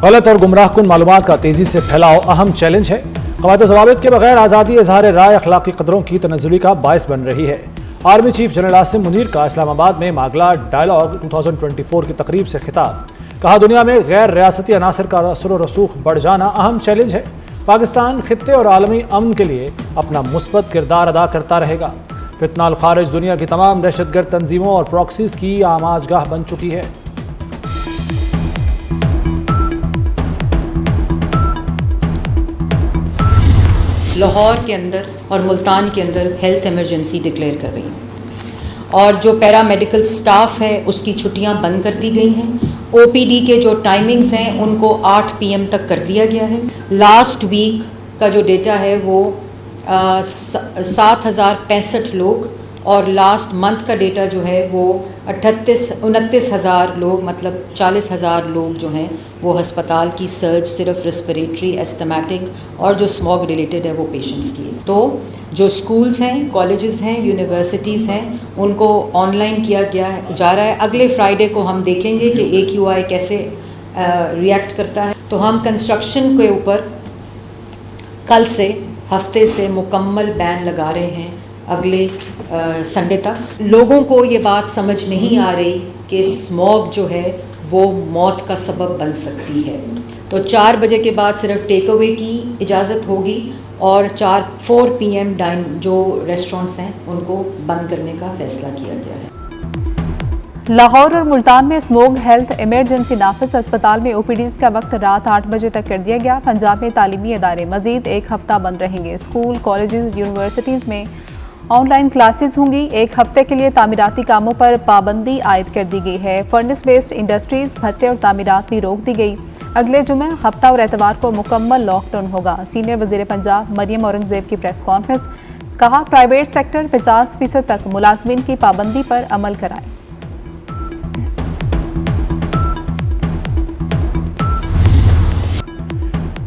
गलत और गुमराहकुन मालूमात का तेजी से फैलाव अहम चैलेंज है। क़वायद ज़वाबित के बगैर आज़ादी इज़हार राय अखलाकी कदरों की तनज़्ज़ुली का बायस बन रही है। Army chief general Asim Munir का इस्लामाबाद में मागला डायलॉग 2024 की तकरीब से खिताब। कहा, दुनिया में गैर रियासती अनासर का असर व रसूख बढ़ जाना अहम चैलेंज है। पाकिस्तान खित्ते और आलमी अमन के लिए अपना मुस्बत किरदार अदा करता रहेगा। फितनाल खारिज दुनिया की तमाम दहशतगर्द तंजीमों और प्रॉक्सीज की आमाजगाह बन चुकी है। लाहौर के अंदर और मुल्तान के अंदर हेल्थ इमरजेंसी डिक्लेयर कर रही है और जो पैरामेडिकल स्टाफ है उसकी छुट्टियां बंद कर दी गई हैं। ओपीडी के जो टाइमिंग्स हैं उनको 8 PM तक कर दिया गया है। लास्ट वीक का जो डेटा है वो 7,065 लोग और लास्ट मंथ का डेटा जो है वो 29,000 लोग, मतलब 40,000 लोग जो हैं वो अस्पताल की सर्ज सिर्फ रेस्पिरेटरी, एस्थमेटिक और जो स्मॉग रिलेटेड है वो पेशेंट्स की है। तो जो स्कूल्स हैं, कॉलेजेस हैं, यूनिवर्सिटीज़ हैं, उनको ऑनलाइन किया जा रहा है। अगले फ्राइडे को हम देखेंगे कि AQI कैसे रिएक्ट करता है। तो हम कंस्ट्रक्शन के ऊपर कल से हफ्ते से मुकम्मल बैन लगा रहे हैं अगले संडे तक। लोगों को ये बात समझ नहीं आ रही कि स्मॉग जो है वो मौत का सबब बन सकती है। तो 4 बजे के बाद सिर्फ टेक अवे की इजाज़त होगी और 4 PM जो रेस्टोरेंट्स हैं उनको बंद करने का फैसला किया गया है। लाहौर और मुल्तान में स्मोक हेल्थ इमरजेंसी नाफिज। अस्पताल में OPDs का वक्त रात 8 बजे तक कर दिया गया। पंजाब में तालीमी इदारे मजीद 1 हफ्ता बंद रहेंगे। स्कूल, कॉलेजेस, यूनिवर्सिटीज़ में ऑनलाइन क्लासेस होंगी। 1 हफ्ते के लिए तामीराती कामों पर पाबंदी आयद कर दी गई है। फर्नेस बेस्ड इंडस्ट्रीज, भट्टे और तामीरात भी रोक दी गई। अगले जुमे, हफ्ता और एतवार को मुकम्मल लॉकडाउन होगा। सीनियर वज़ीर पंजाब मरियम औरंगज़ेब की प्रेस कॉन्फ्रेंस। कहा, प्राइवेट सेक्टर 50% तक मुलाजमीन की पाबंदी पर अमल कराए।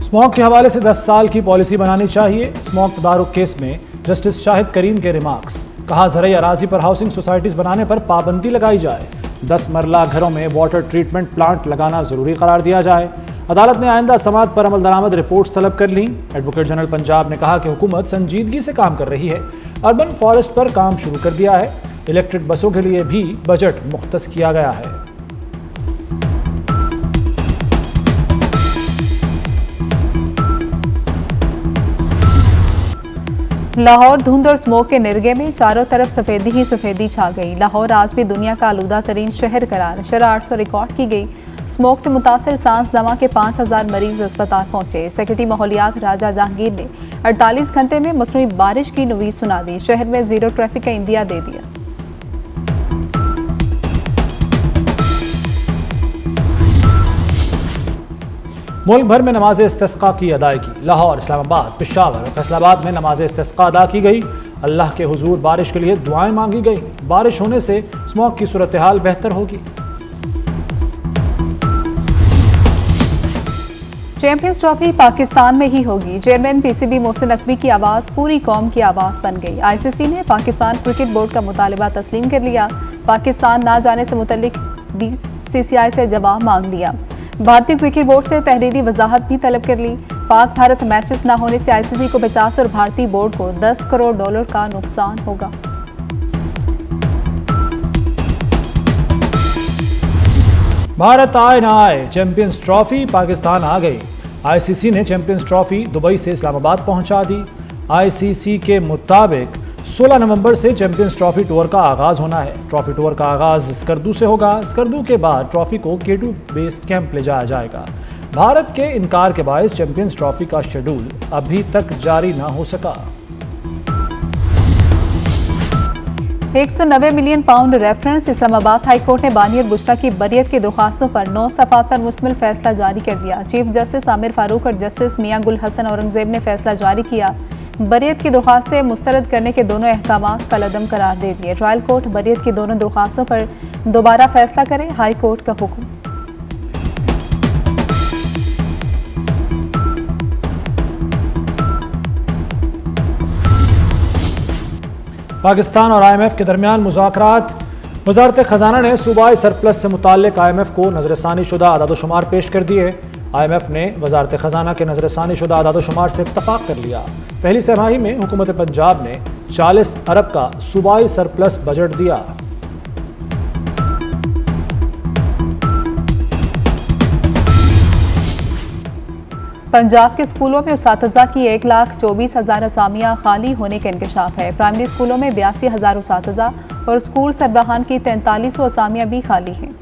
स्मॉग के हवाले से 10 साल की पॉलिसी बनानी चाहिए। स्मॉग तदारुक केस में जस्टिस शाहिद करीम के रिमार्क्स। कहा, ज़रई अराजी पर हाउसिंग सोसाइटीज़ बनाने पर पाबंदी लगाई जाए। 10 मरला घरों में वाटर ट्रीटमेंट प्लांट लगाना ज़रूरी करार दिया जाए। अदालत ने आइंदा समात पर अमल दरामद रिपोर्ट्स तलब कर ली। एडवोकेट जनरल पंजाब ने कहा कि हुकूमत संजीदगी से काम कर रही है। अर्बन फॉरेस्ट पर काम शुरू कर दिया है। इलेक्ट्रिक बसों के लिए भी बजट मुख्तस किया गया है। लाहौर धुंध और स्मोक के निर्गे में चारों तरफ सफेदी ही सफेदी छा गई। लाहौर आज भी दुनिया का आलूदा तरीन शहर करार। शरह 800 रिकॉर्ड की गई। स्मोक से मुतासर सांस दमा के 5,000 मरीज अस्पताल पहुंचे। सेक्रेटरी माहौलियात राजा जहांगीर ने 48 घंटे में मौसमी बारिश की नवीद सुना दी। शहर में जीरो ट्रैफिक का इंदिया दे दिया। मुल्क भर में नमाज इस्तिस्का की अदायगी। लाहौर, इस्लामाबाद, पेशावर और फैसलाबाद में नमाज इस्तिस्का अदा की गई। अल्लाह के हुजूर बारिश के लिए दुआएं मांगी गई। बारिश होने से स्मॉग की सूरत हाल बेहतर होगी। चैंपियंस ट्रॉफी पाकिस्तान में ही होगी। चेयरमैन PCB मोहसिन नकवी की आवाज़ पूरी कौम की आवाज़ बन गई। ICC ने पाकिस्तान क्रिकेट बोर्ड का मुतालिबा तस्लीम कर लिया। पाकिस्तान ना जाने से मुतल्लिक BCCI से जवाब मांग लिया। भारतीय क्रिकेट बोर्ड से तहरीरी वजाहत भी तलब कर ली। पाक भारत मैचेस न होने से ICC को 50 और भारतीय बोर्ड को $10 करोड़ का नुकसान होगा। भारत आए ना आए, चैंपियंस ट्रॉफी पाकिस्तान आ गई। ICC ने चैंपियंस ट्रॉफी दुबई से इस्लामाबाद पहुंचा दी। ICC के मुताबिक 16 नवंबर से चैंपियंस ट्रॉफी टूर का आगाज होना है। ट्रॉफी टूर का आगाज स्कर्दू से होगा। स्कर्दू के बाद ट्रॉफी को K2 बेस कैंप ले जाया जाएगा। भारत के इनकार के बायस चैंपियंस ट्रॉफी का शेड्यूल अभी तक जारी न हो सका। 190 million pound reference. Islamabad high court ने बानी और बुशरा की बरियत की दरख्वास्तों पर 9 सफ़ात पर मुश्तमिल फैसला जारी कर दिया। चीफ जस्टिस आमिर फारूक और जस्टिस मियां गुल हसन औरंगजेब ने फैसला जारी किया। बरियत की दरख्वास्तें मुस्तरद करने के दोनों अहकाम कलअदम करार दे दिए। ट्रायल कोर्ट बरियत की दोनों दरख्वास्तों पर दोबारा फैसला करे, हाई कोर्ट का हुक्म। पाकिस्तान और IMF के दरमियान मुज़ाकरात। वज़ारत ख़जाना ने सूबाई सरप्लस से मुताल्लिक IMF को नज़रसानी शुदा अदाद-ओ-शुमार पेश कर दिए। IMF ने वजारत खजाना के नजरसानी शुदा आदादोशुमार से इत्तफाक कर लिया। पहली तिमाही में हुकूमत पंजाब ने 40 अरब का सूबाई सरप्लस बजट दिया। पंजाब के स्कूलों में उसातिज़ा की 1,24,000 असामियाँ खाली होने का इंकशाफ है। प्राइमरी स्कूलों में 82,000 उसातिज़ा और स्कूल सरबराहान की 4300 असामियाँ भी खाली हैं।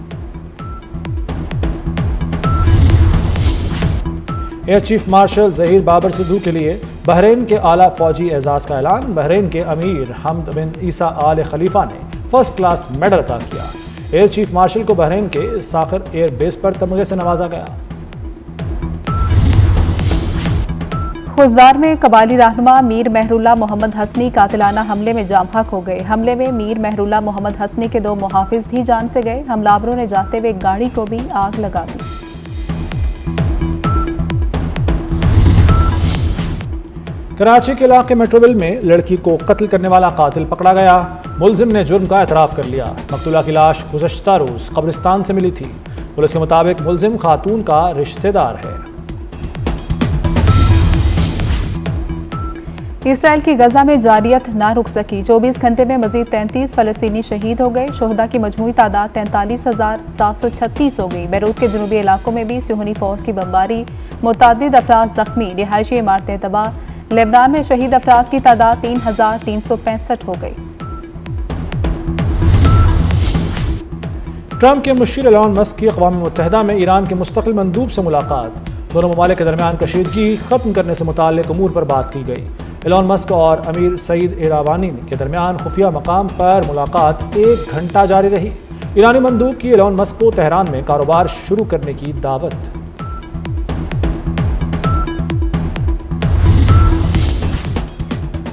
Air chief marshal Zaheer Babar Sidhu के लिए बहरीन के आला फौजी एजाज़ का ऐलान। बहरीन के अमीर हमद बिन ईसा आल खलीफा ने फर्स्ट क्लास मेडल अता किया। एयर चीफ मार्शल को बहरीन के साखर एयर बेस पर तमगे से नवाजा गया। खुजदार में कबायली रहनुमा मीर मेहरुल्लाह मोहम्मद हसनी कातिलाना हमले में जाम हक हो गए। हमले में मीर मेहरुल्लाह मोहम्मद हसनी के 2 मुहाफिज भी जान से गए। हमलावरों ने जाते हुए गाड़ी को भी आग लगा दी। कराची के इलाके मेट्रोविल में लड़की को कत्ल करने वाला कातिल पकड़ा गया। मुलजिम ने जुर्म का एतराफ कर लिया। मकतूला की लाश गुज़श्ता रोज कब्रिस्तान से मिली थी। पुलिस के मुताबिक मुलजिम खातून का रिश्तेदार है। इसराइल की गजा में जारियत ना रुक सकी। 24 घंटे में मजीद 33 फलस्तीनी शहीद हो गए। शोहदा की मजमूई तादाद 43,736 हो गई। बैरूत के जनूबी इलाकों में भी सियोनी फौज की बमबारी, मुतअद्दिद अफराद जख्मी, रिहायशी इमारतें तबाह। लेबनान में शहीद अफराद की तादाद 3,365 हो गई। ट्रंप के मुशीर एलॉन मस्क की अक़वाम मुत्तहिदा में ईरान के मुस्तकिल मंदूब से मुलाकात। दोनों ममालिक के दरमियान कशीदगी खत्म करने से मुताल्लिक़ अमूर पर बात की गई। एलॉन मस्क और अमीर सईद इरावानी के दरमियान खुफिया मकाम पर मुलाकात 1 घंटा जारी रही। ईरानी मंदूब की एलॉन मस्क को तेहरान में कारोबार शुरू करने की दावत।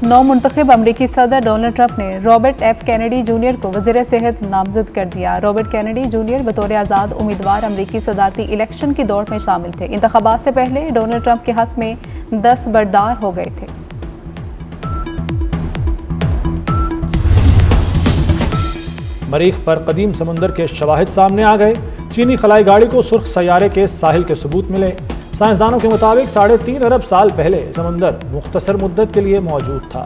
नौ मुंतखब अमरीकी सदर डोनाल्ड ट्रंप ने रॉबर्ट एफ कैनेडी जूनियर को वज़ीर सेहत नामजद कर दिया। रॉबर्ट कैनेडी जूनियर बतौर आज़ाद उम्मीदवार अमरीकी सदारती इलेक्शन की दौड़ में शामिल थे। इंतखाबात से पहले डोनाल्ड ट्रंप के हक में दस्तबरदार हो गए थे। मरीख पर कदीम समुंदर के शवाहिद सामने आ गए। चीनी खलाई गाड़ी को सुर्ख सैयारे के साहिल के सबूत मिले। साइंसदानों के मुताबिक 3.5 अरब साल पहले समुंदर मुख्तसर मुद्दत के लिए मौजूद था।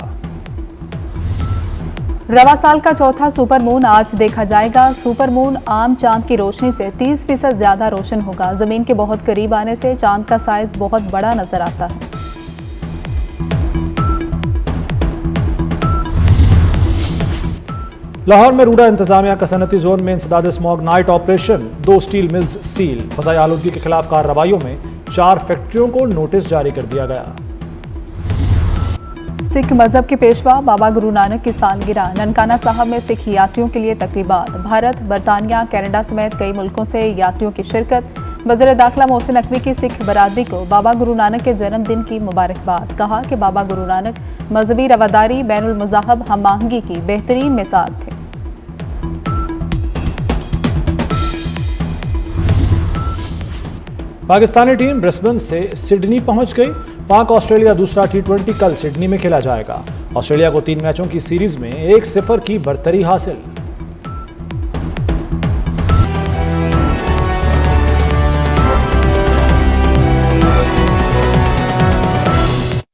रवा साल का चौथा सुपर मून आज देखा जाएगा। सुपर मून आम चांद की रोशनी से 30% ज्यादा रोशन होगा। जमीन के बहुत करीब आने से चांद का साइज बहुत बड़ा नजर आता है। लाहौर में रूडा इंतजामिया का सनती जोन में इंसदाद smog night operation. 2 steel mills seal. फज़ाई आलूदगी के खिलाफ कार्रवाइयों में 4 फैक्ट्रियों को नोटिस जारी कर दिया गया। सिख मजहब के पेशवा बाबा गुरु नानक की सालगिरह। ननकाना साहब में सिख यात्रियों के लिए तकरीबात। भारत, बरतानिया, कनाडा समेत कई मुल्कों से यात्रियों की शिरकत। वज़ीर दाखिला मोहसिन नकवी की सिख बरादरी को बाबा गुरु नानक के जन्मदिन की मुबारकबाद। कहा कि बाबा गुरु नानक मजहबी रवादारी, बैनुल मज़ाहब हम आहंगी की बेहतरीन मिसाल थे। पाकिस्तानी टीम ब्रिस्बेन से सिडनी पहुंच गई। पाक ऑस्ट्रेलिया दूसरा T20 कल सिडनी में खेला जाएगा। ऑस्ट्रेलिया को 3 मैचों की सीरीज में 1-0 की बढ़तरी हासिल।